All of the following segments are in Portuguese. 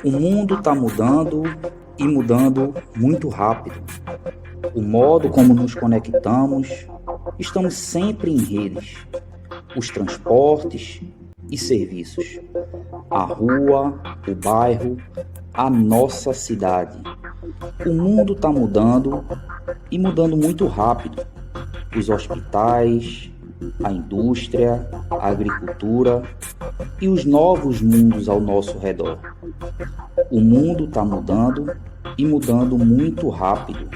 O mundo está mudando e mudando muito rápido. O modo como nos conectamos, estamos sempre em redes. Os transportes e serviços. A rua, o bairro, a nossa cidade. O mundo está mudando e mudando muito rápido. Os hospitais, a indústria, a agricultura e os novos mundos ao nosso redor. O mundo está mudando e mudando muito rápido.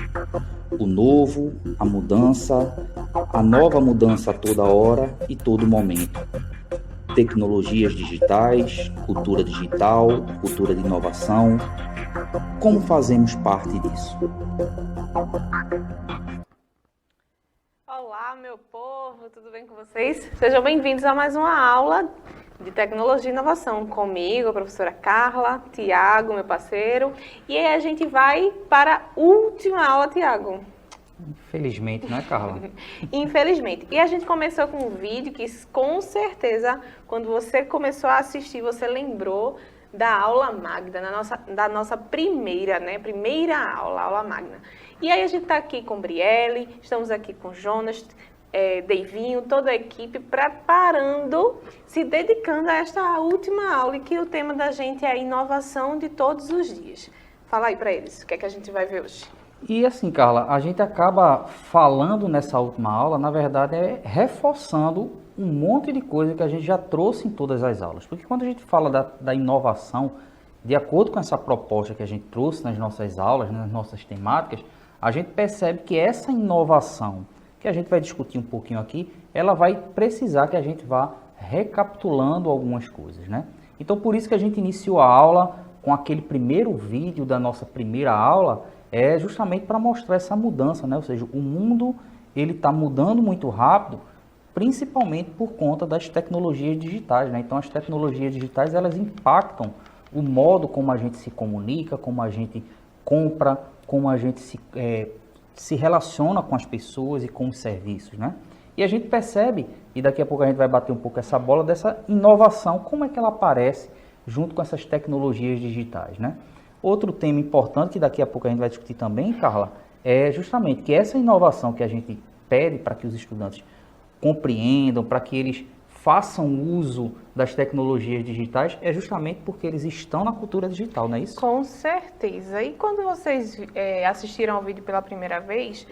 O novo, a nova mudança a toda hora e todo momento. Tecnologias digitais, cultura digital, cultura de inovação. Como fazemos parte disso? Olá, meu povo, tudo bem com vocês? Sejam bem-vindos a mais uma aula de Tecnologia e Inovação comigo, a professora Carla, Tiago, meu parceiro. E aí a gente vai para a última aula, Tiago. Infelizmente, não é, Carla? Infelizmente. E a gente começou com um vídeo que, com certeza, quando você começou a assistir, você lembrou da aula magna, da nossa primeira aula magna. E aí a gente está aqui com Brielle, estamos aqui com Jonas, Deivinho, toda a equipe, preparando, se dedicando a esta última aula, e que o tema da gente é a inovação de todos os dias. Fala aí para eles, o que é que a gente vai ver hoje? E assim, Carla, a gente acaba falando nessa última aula, na verdade, reforçando um monte de coisa que a gente já trouxe em todas as aulas. Porque quando a gente fala da inovação, de acordo com essa proposta que a gente trouxe nas nossas aulas, nas nossas temáticas, a gente percebe que essa inovação, que a gente vai discutir um pouquinho aqui, ela vai precisar que a gente vá recapitulando algumas coisas, né? Então, por isso que a gente iniciou a aula com aquele primeiro vídeo da nossa primeira aula, justamente para mostrar essa mudança, né? Ou seja, o mundo ele está mudando muito rápido, principalmente por conta das tecnologias digitais, né? Então, as tecnologias digitais, elas impactam o modo como a gente se comunica, como a gente compra, como a gente se relaciona com as pessoas e com os serviços, né? E a gente percebe, e daqui a pouco a gente vai bater um pouco essa bola, dessa inovação, como é que ela aparece junto com essas tecnologias digitais, né? Outro tema importante, que daqui a pouco a gente vai discutir também, Carla, é justamente que essa inovação que a gente pede para que os estudantes compreendam, para que eles façam uso das tecnologias digitais, é justamente porque eles estão na cultura digital, não é isso? Com certeza. E quando vocês assistiram ao vídeo pela primeira vez,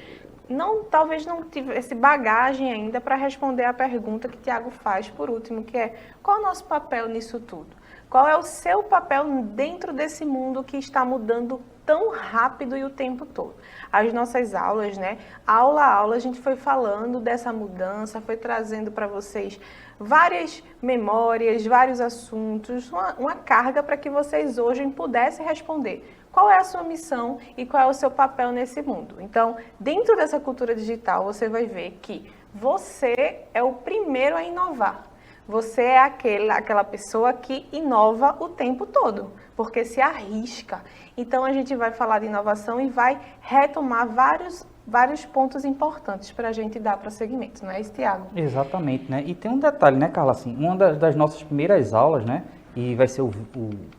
talvez não tivesse bagagem ainda para responder a pergunta que Tiago faz por último, que é: qual é o nosso papel nisso tudo? Qual é o seu papel dentro desse mundo que está mudando tão rápido e o tempo todo? As nossas aulas, né? Aula a aula, a gente foi falando dessa mudança, foi trazendo para vocês várias memórias, vários assuntos, uma carga para que vocês hoje pudessem responder. Qual é a sua missão e qual é o seu papel nesse mundo? Então, dentro dessa cultura digital, você vai ver que você é o primeiro a inovar. Você é aquela pessoa que inova o tempo todo, porque se arrisca. Então, a gente vai falar de inovação e vai retomar vários pontos importantes para a gente dar prosseguimento, não é isso, Tiago? Exatamente, né? E tem um detalhe, né, Carla? Assim, uma das nossas primeiras aulas, né, e vai ser o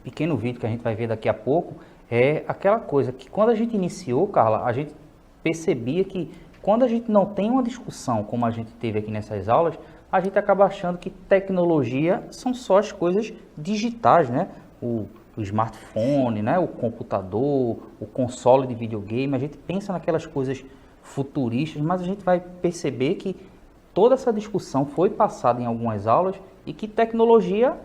pequeno vídeo que a gente vai ver daqui a pouco, é aquela coisa que quando a gente iniciou, Carla, a gente percebia que quando a gente não tem uma discussão como a gente teve aqui nessas aulas, a gente acaba achando que tecnologia são só as coisas digitais, né? O smartphone, né? O computador, o console de videogame. A gente pensa naquelas coisas futuristas, mas a gente vai perceber que toda essa discussão foi passada em algumas aulas e que tecnologia,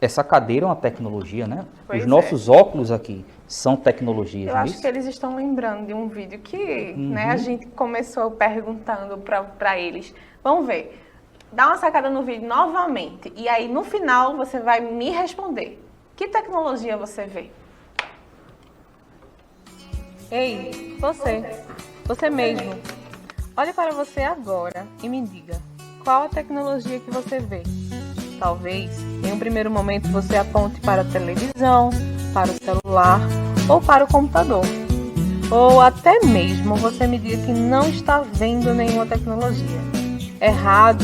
essa cadeira é uma tecnologia, né? Os nossos óculos aqui são tecnologias. Eu acho que eles estão lembrando de um vídeo que né, a gente começou perguntando para eles. Vamos ver. Dá uma sacada no vídeo novamente e aí no final você vai me responder. Que tecnologia você vê? Ei, você mesmo. Olhe para você agora e me diga, qual a tecnologia que você vê? Talvez, em um primeiro momento, você aponte para a televisão, para o celular ou para o computador. Ou até mesmo você me diga que não está vendo nenhuma tecnologia. Errado!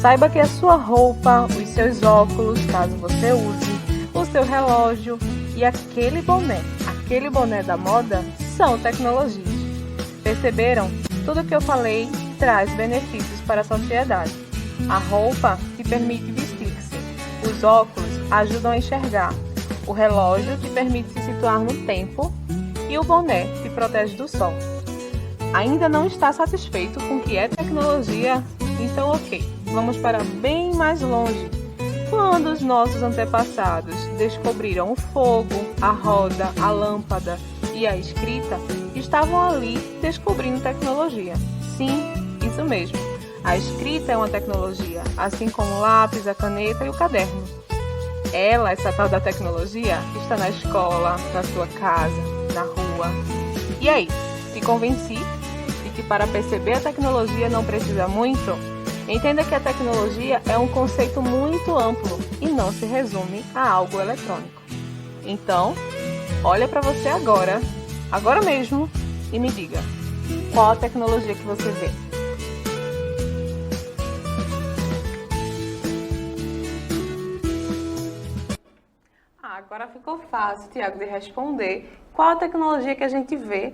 Saiba que a sua roupa, os seus óculos, caso você use, o seu relógio E aquele boné da moda, são tecnologias. Perceberam? Tudo que eu falei traz benefícios para a sociedade. A roupa te permite vestir-se. Os óculos ajudam a enxergar. O relógio te permite se situar no tempo. E o boné te protege do sol. Ainda não está satisfeito com o que é tecnologia? Então, ok, vamos para bem mais longe. Quando os nossos antepassados descobriram o fogo, a roda, a lâmpada e a escrita, estavam ali descobrindo tecnologia. Sim, isso mesmo. A escrita é uma tecnologia, assim como o lápis, a caneta e o caderno. Ela, essa tal da tecnologia, está na escola, na sua casa, na rua. E aí, te convenci de que para perceber a tecnologia não precisa muito? Entenda que a tecnologia é um conceito muito amplo e não se resume a algo eletrônico. Então, olha para você agora mesmo, e me diga, qual a tecnologia que você vê? Agora ficou fácil, Tiago, de responder qual a tecnologia que a gente vê.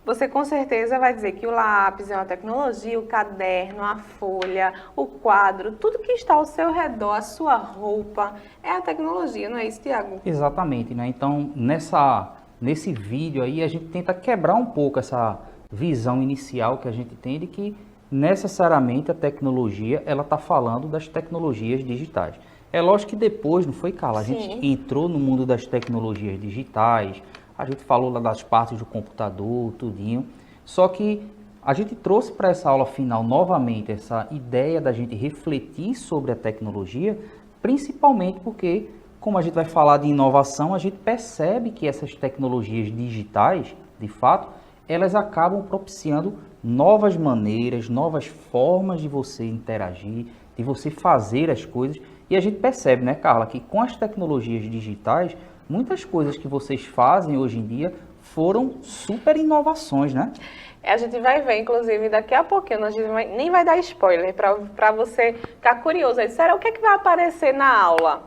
Você com certeza vai dizer que o lápis é uma tecnologia, o caderno, a folha, o quadro, tudo que está ao seu redor, a sua roupa, é a tecnologia, não é isso, Tiago? Exatamente, né? Então, nesse vídeo aí, a gente tenta quebrar um pouco essa visão inicial que a gente tem de que necessariamente a tecnologia, ela está falando das tecnologias digitais. É lógico que depois, não foi, Carla? A gente entrou no mundo das tecnologias digitais, a gente falou lá das partes do computador, tudinho. Só que a gente trouxe para essa aula final novamente essa ideia da gente refletir sobre a tecnologia, principalmente porque, como a gente vai falar de inovação, a gente percebe que essas tecnologias digitais, de fato, elas acabam propiciando novas maneiras, novas formas de você interagir, de você fazer as coisas. E a gente percebe, né, Carla, que com as tecnologias digitais, muitas coisas que vocês fazem hoje em dia foram super inovações, né? A gente vai ver, inclusive, daqui a pouquinho, a gente nem vai dar spoiler, para você ficar curioso. Aí, será o que é que vai aparecer na aula?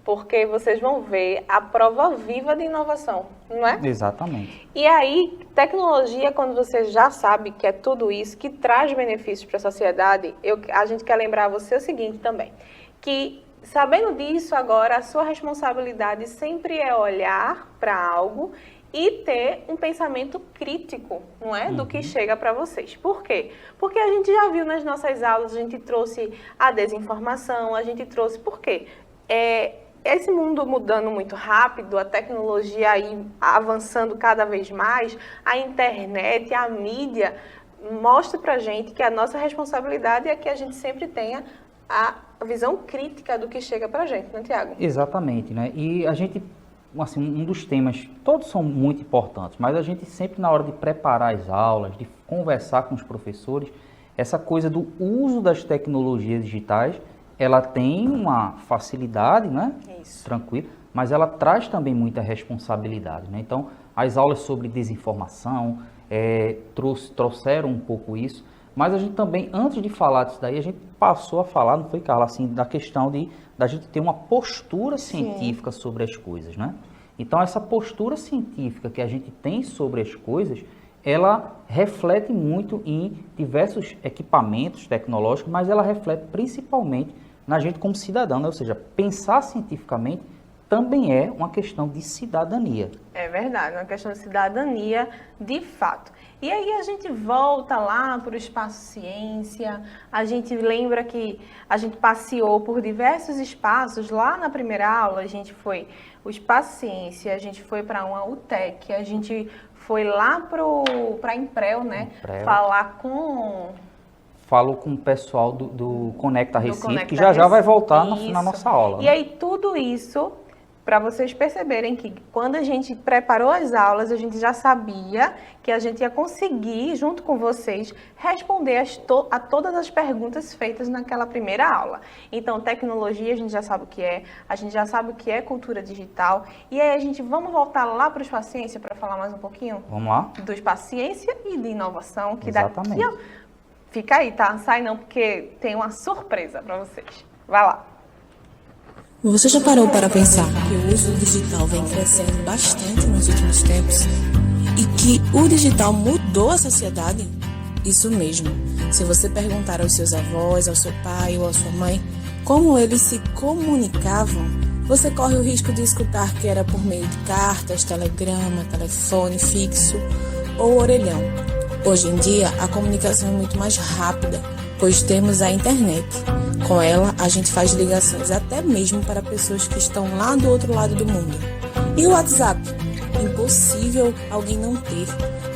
Porque vocês vão ver a prova viva de inovação, não é? Exatamente. E aí, tecnologia, quando você já sabe que é tudo isso, que traz benefícios para a sociedade, a gente quer lembrar você o seguinte também, que sabendo disso agora, a sua responsabilidade sempre é olhar para algo e ter um pensamento crítico, não é? Do que chega para vocês. Por quê? Porque a gente já viu nas nossas aulas, a gente trouxe a desinformação, a gente trouxe... Por quê? Esse mundo mudando muito rápido, a tecnologia aí avançando cada vez mais, a internet, a mídia, mostra pra gente que a nossa responsabilidade é que a gente sempre tenha a visão crítica do que chega pra gente, né, Tiago? Exatamente, né? E a gente, assim, um dos temas, todos são muito importantes, mas a gente sempre na hora de preparar as aulas, de conversar com os professores, essa coisa do uso das tecnologias digitais, ela tem uma facilidade, né? Isso. Tranquilo, mas ela traz também muita responsabilidade, né? Então, as aulas sobre desinformação trouxeram um pouco isso, mas a gente também, antes de falar disso daí, a gente passou a falar, não foi, Carla, assim, da questão da gente ter uma postura científica sobre as coisas, né? Então, essa postura científica que a gente tem sobre as coisas, ela reflete muito em diversos equipamentos tecnológicos, mas ela reflete principalmente na gente como cidadão, né? Ou seja, pensar cientificamente também é uma questão de cidadania. É verdade, uma questão de cidadania de fato. E aí a gente volta lá para o Espaço Ciência, a gente lembra que a gente passeou por diversos espaços, lá na primeira aula a gente foi o Espaço Ciência, a gente foi para uma UTEC, a gente foi lá para a Imprel, né? Imprel. Falou com o pessoal do Conecta Recife, que já vai voltar na nossa aula. E aí tudo isso, para vocês perceberem que quando a gente preparou as aulas, a gente já sabia que a gente ia conseguir, junto com vocês, responder a todas as perguntas feitas naquela primeira aula. Então, tecnologia a gente já sabe o que é, a gente já sabe o que é cultura digital. E aí vamos voltar lá para o Espaço Ciência para falar mais um pouquinho? Vamos lá. Do Espaço Ciência e de inovação. Que exatamente. Daqui, fica aí, tá? Sai não, porque tem uma surpresa para vocês. Vai lá. Você já parou para pensar que o uso do digital vem crescendo bastante nos últimos tempos e que o digital mudou a sociedade? Isso mesmo. Se você perguntar aos seus avós, ao seu pai ou à sua mãe como eles se comunicavam, você corre o risco de escutar que era por meio de cartas, telegrama, telefone fixo ou orelhão. Hoje em dia, a comunicação é muito mais rápida, pois temos a internet. Com ela, a gente faz ligações até mesmo para pessoas que estão lá do outro lado do mundo. E o WhatsApp? Impossível alguém não ter.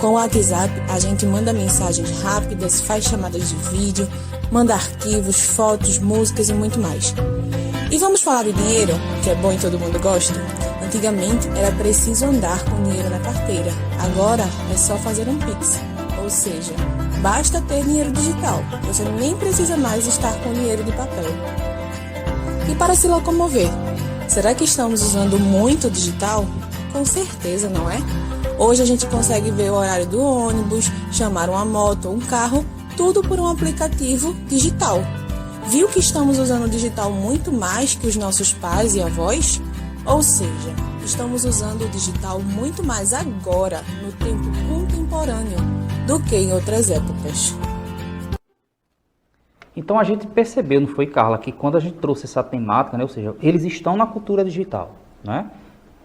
Com o WhatsApp, a gente manda mensagens rápidas, faz chamadas de vídeo, manda arquivos, fotos, músicas e muito mais. E vamos falar de dinheiro, que é bom e todo mundo gosta? Antigamente, era preciso andar com dinheiro na carteira. Agora, é só fazer um Pix. Ou seja, basta ter dinheiro digital. Você nem precisa mais estar com dinheiro de papel. E para se locomover? Será que estamos usando muito o digital? Com certeza, não é? Hoje a gente consegue ver o horário do ônibus, chamar uma moto ou um carro, tudo por um aplicativo digital. Viu que estamos usando o digital muito mais que os nossos pais e avós? Ou seja, estamos usando o digital muito mais agora, no tempo contemporâneo, do que em outras épocas. Então a gente percebeu, não foi, Carla, que quando a gente trouxe essa temática, né, ou seja, eles estão na cultura digital, né?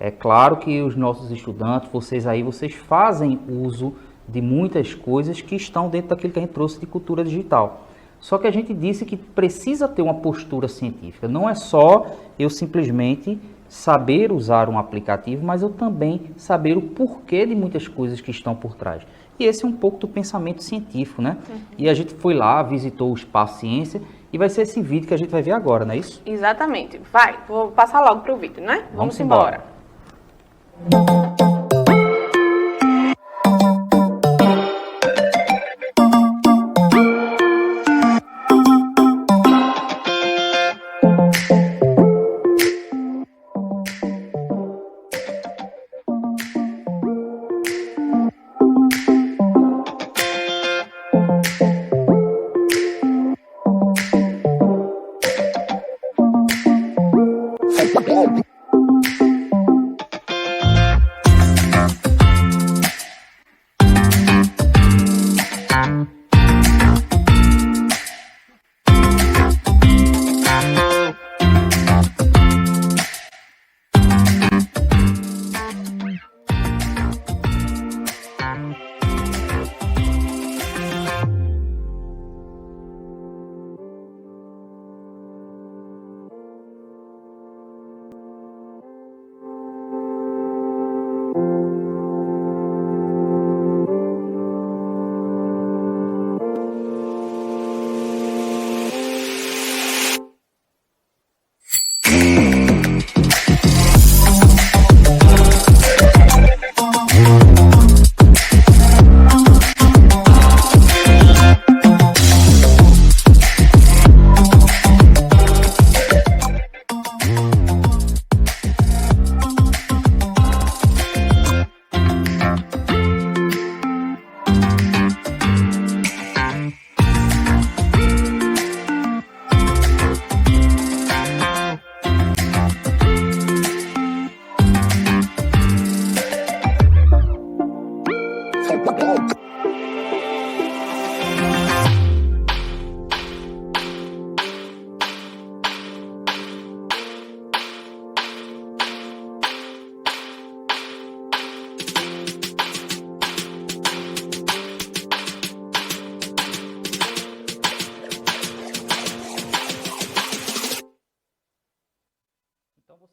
É claro que os nossos estudantes, vocês fazem uso de muitas coisas que estão dentro daquilo que a gente trouxe de cultura digital. Só que a gente disse que precisa ter uma postura científica. Não é só eu simplesmente saber usar um aplicativo, mas eu também saber o porquê de muitas coisas que estão por trás. E esse é um pouco do pensamento científico, né? E a gente foi lá, visitou o Espaço Ciência e vai ser esse vídeo que a gente vai ver agora, não é isso? Exatamente. Vai, vou passar logo para o vídeo, né? Vamos embora.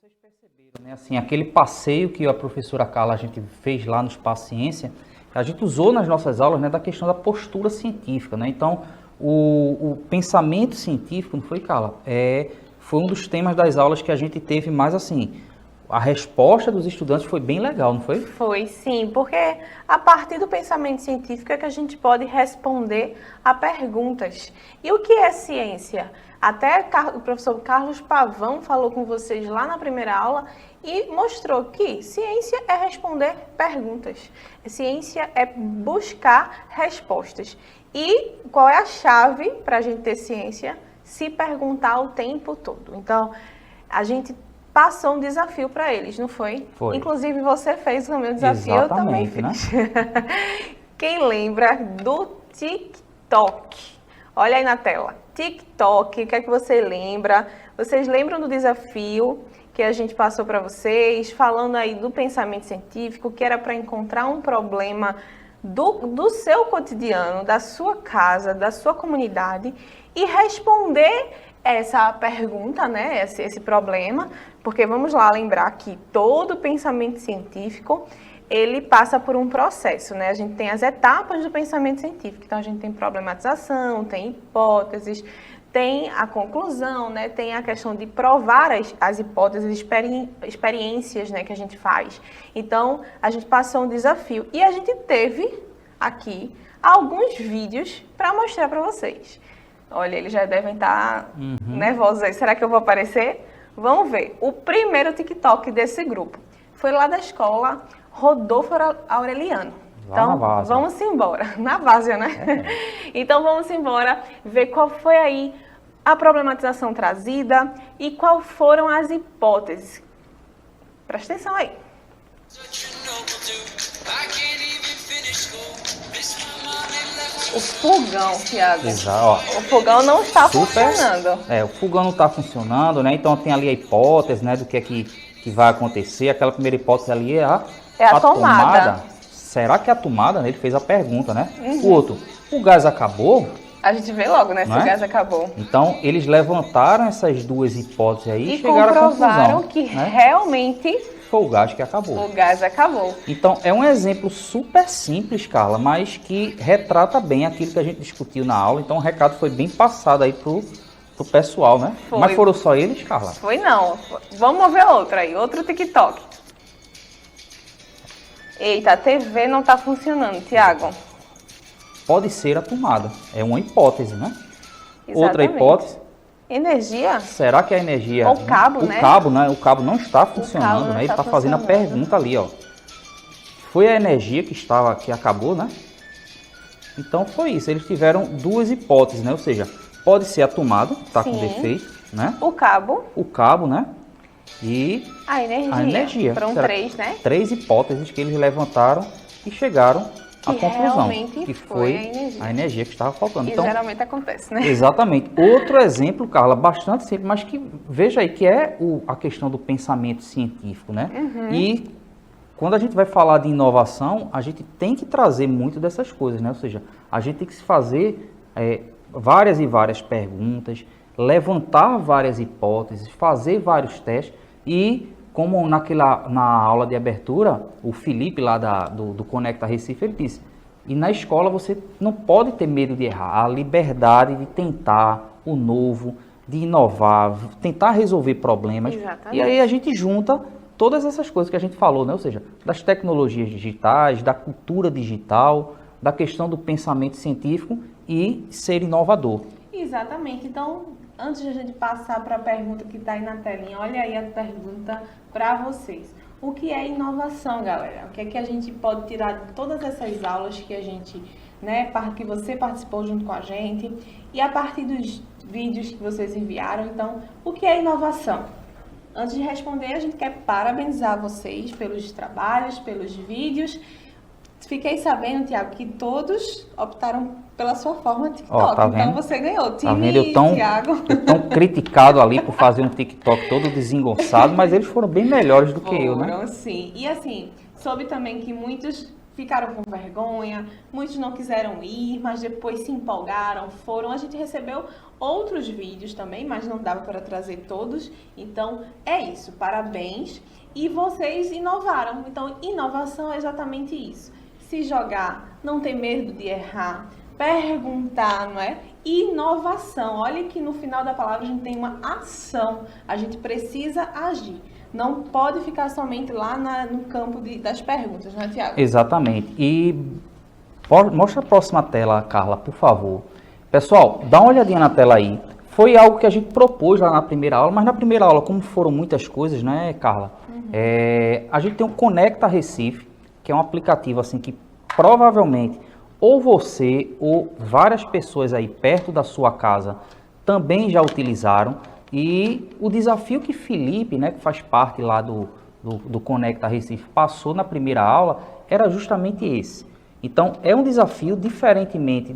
Vocês perceberam, né? Assim, aquele passeio que a professora Carla a gente fez lá no Espaço Ciência, a gente usou nas nossas aulas, né, da questão da postura científica, né? Então, o pensamento científico, não foi, Carla? Foi um dos temas das aulas que a gente teve mais assim. A resposta dos estudantes foi bem legal, não foi? Foi sim, porque a partir do pensamento científico é que a gente pode responder a perguntas. E o que é ciência? Até o professor Carlos Pavão falou com vocês lá na primeira aula e mostrou que ciência é responder perguntas. Ciência é buscar respostas. E qual é a chave para a gente ter ciência? Se perguntar o tempo todo. Então, a gente passou um desafio para eles, não foi? Foi. Inclusive você fez o meu desafio, eu também Exatamente, fiz. Quem lembra do TikTok? Olha aí na tela. TikTok, o que é que você lembra? Vocês lembram do desafio que a gente passou para vocês, falando aí do pensamento científico, que era para encontrar um problema do seu cotidiano, da sua casa, da sua comunidade e responder essa pergunta, né, esse problema, porque vamos lá lembrar que todo pensamento científico, ele passa por um processo, né? A gente tem as etapas do pensamento científico, então a gente tem problematização, tem hipóteses, tem a conclusão, né? Tem a questão de provar as hipóteses, experiências, né, que a gente faz. Então, a gente passou um desafio e a gente teve aqui alguns vídeos para mostrar para vocês. Olha, eles já devem estar nervosos aí. Será que eu vou aparecer? Vamos ver. O primeiro TikTok desse grupo foi lá da escola Rodolfo Aureliano. Então, vamos embora. Na Várzea, né? Então, vamos embora ver qual foi aí a problematização trazida e quais foram as hipóteses. Presta atenção aí. O fogão, Thiago. Exato. O fogão não está funcionando. O fogão não está funcionando, né? Então tem ali a hipótese, né, do que é que vai acontecer. Aquela primeira hipótese ali é a tomada. Será que é a tomada? Ele fez a pergunta, né? O outro, o gás acabou? A gente vê logo, né, se o gás acabou. Então, eles levantaram essas duas hipóteses aí e chegaram à conclusão. Comprovaram que realmente foi o gás que acabou. O gás acabou. Então, é um exemplo super simples, Carla, mas que retrata bem aquilo que a gente discutiu na aula. Então, o recado foi bem passado aí pro pessoal, né? Foi. Mas foram só eles, Carla? Foi não. Vamos ver outra aí, outro TikTok. Eita, a TV não tá funcionando, Thiago. Pode ser a tomada. É uma hipótese, né? Exatamente. Outra hipótese. Energia? Será que a energia... O cabo, né? O cabo, né? O cabo não está funcionando, não né? Ele está está fazendo a pergunta ali, ó. Foi a energia que acabou, né? Então foi isso. Eles tiveram duas hipóteses, né? Ou seja, pode ser a tomada, que está com defeito, né? O cabo, né? E a energia. Foram três, né? Três hipóteses que eles levantaram e chegaram à conclusão. Que foi a energia que estava faltando. E então, geralmente acontece, né? Exatamente. Outro exemplo, Carla, bastante simples, mas que veja aí que é a questão do pensamento científico, né? E quando a gente vai falar de inovação, a gente tem que trazer muito dessas coisas, né? Ou seja, a gente tem que se fazer várias e várias perguntas, levantar várias hipóteses, fazer vários testes e, como na aula de abertura, o Felipe lá do Conecta Recife, ele disse, e na escola você não pode ter medo de errar, a liberdade de tentar o novo, de inovar, tentar resolver problemas. Exatamente. E aí a gente junta todas essas coisas que a gente falou, né? Ou seja, das tecnologias digitais, da cultura digital, da questão do pensamento científico e ser inovador. Exatamente. Então, antes de a gente passar para a pergunta que está aí na telinha, olha aí a pergunta para vocês. O que é inovação, galera? O que é que a gente pode tirar de todas essas aulas que a gente, né, que você participou junto com a gente e a partir dos vídeos que vocês enviaram? Então, o que é inovação? Antes de responder, a gente quer parabenizar vocês pelos trabalhos, pelos vídeos. Fiquei sabendo, Thiago, que todos optaram pela sua forma TikTok. Tá vendo? Então você ganhou. Tá vendo? Eu tão criticado ali por fazer um TikTok todo desengonçado, mas eles foram bem melhores do que eu, né? Foram, sim. E assim, soube também que muitos ficaram com vergonha, muitos não quiseram ir, mas depois se empolgaram, foram. A gente recebeu outros vídeos também, mas não dava para trazer todos. Então, é isso. Parabéns. E vocês inovaram. Então, inovação é exatamente isso. Se jogar, não ter medo de errar, perguntar, não é? Inovação. Olha que no final da palavra a gente tem uma ação. A gente precisa agir. Não pode ficar somente lá no campo das perguntas, não é, Thiago? Exatamente. E mostra a próxima tela, Carla, por favor. Pessoal, dá uma olhadinha na tela aí. Foi algo que a gente propôs lá na primeira aula, mas na primeira aula, como foram muitas coisas, né, Carla? A gente tem o Conecta Recife, que é um aplicativo assim que provavelmente ou você ou várias pessoas aí perto da sua casa também já utilizaram, E o desafio que Felipe, né, que faz parte lá do Conecta Recife, passou na primeira aula, era justamente esse. Então, é um desafio, diferentemente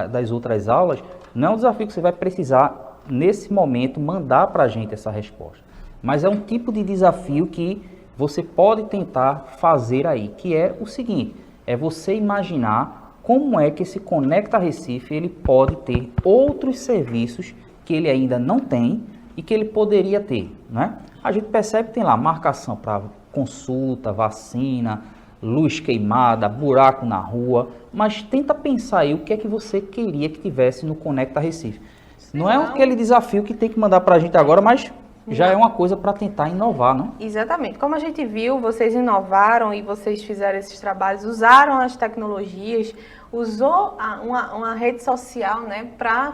das outras aulas, não é um desafio que você vai precisar, nesse momento, mandar para a gente essa resposta. Mas é um tipo de desafio que você pode tentar fazer aí, que é o seguinte, é você imaginar como é que esse Conecta Recife ele pode ter outros serviços que ele ainda não tem e que ele poderia ter, né? A gente percebe que tem lá marcação para consulta, vacina, luz queimada, buraco na rua, mas tenta pensar aí o que é que você queria que tivesse no Conecta Recife. Não é aquele desafio que tem que mandar para a gente agora, mas já é uma coisa para tentar inovar, não? Exatamente. Como a gente viu, vocês inovaram e vocês fizeram esses trabalhos, usaram as tecnologias, usou uma rede social, né, para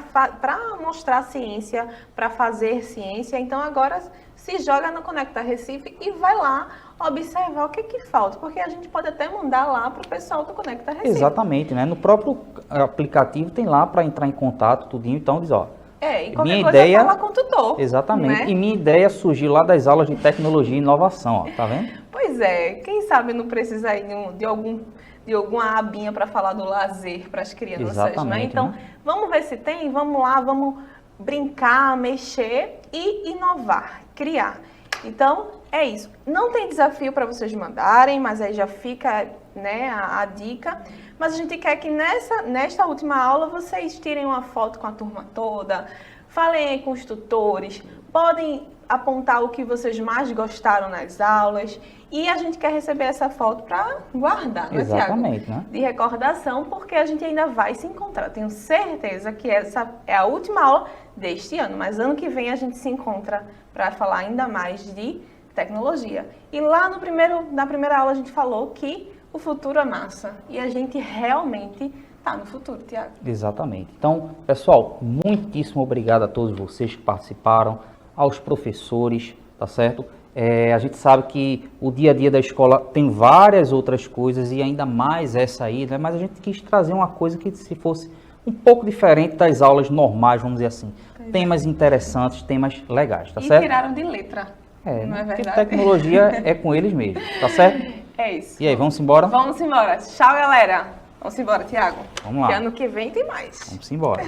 mostrar ciência, para fazer ciência. Então agora se joga no Conecta Recife e vai lá observar o que que falta, porque a gente pode até mandar lá para o pessoal do Conecta Recife. Exatamente, né? No próprio aplicativo tem lá para entrar em contato, tudinho, então diz, ó. E qualquer coisa fala com o tutor. Exatamente. Né? E minha ideia surgiu lá das aulas de tecnologia e inovação, ó, tá vendo? Pois é, quem sabe não precisa aí de alguma abinha para falar do lazer para as crianças, exatamente, né? Então, né? Vamos ver se tem, vamos lá, vamos brincar, mexer e inovar, criar. Então, é isso. Não tem desafio para vocês mandarem, mas aí já fica, né, a dica. Mas a gente quer que nesta última aula vocês tirem uma foto com a turma toda, falem aí com os tutores, podem apontar o que vocês mais gostaram nas aulas e a gente quer receber essa foto para guardar, né, Tiago? Exatamente, né? De recordação, porque a gente ainda vai se encontrar. Tenho certeza que essa é a última aula deste ano, mas ano que vem a gente se encontra para falar ainda mais de tecnologia. E lá na primeira aula a gente falou que o futuro é massa e a gente realmente está no futuro, Tiago. Exatamente. Então, pessoal, muitíssimo obrigado a todos vocês que participaram, aos professores, tá certo? A gente sabe que o dia a dia da escola tem várias outras coisas e ainda mais essa aí, né? Mas a gente quis trazer uma coisa que se fosse um pouco diferente das aulas normais, vamos dizer assim. Temas interessantes, temas legais, tá certo? E tiraram de letra, não é verdade? Porque tecnologia é com eles mesmo, tá certo? É isso. E aí, vamos embora? Vamos embora. Tchau, galera. Vamos embora, Tiago. Vamos lá. Que ano que vem tem mais. Vamos embora.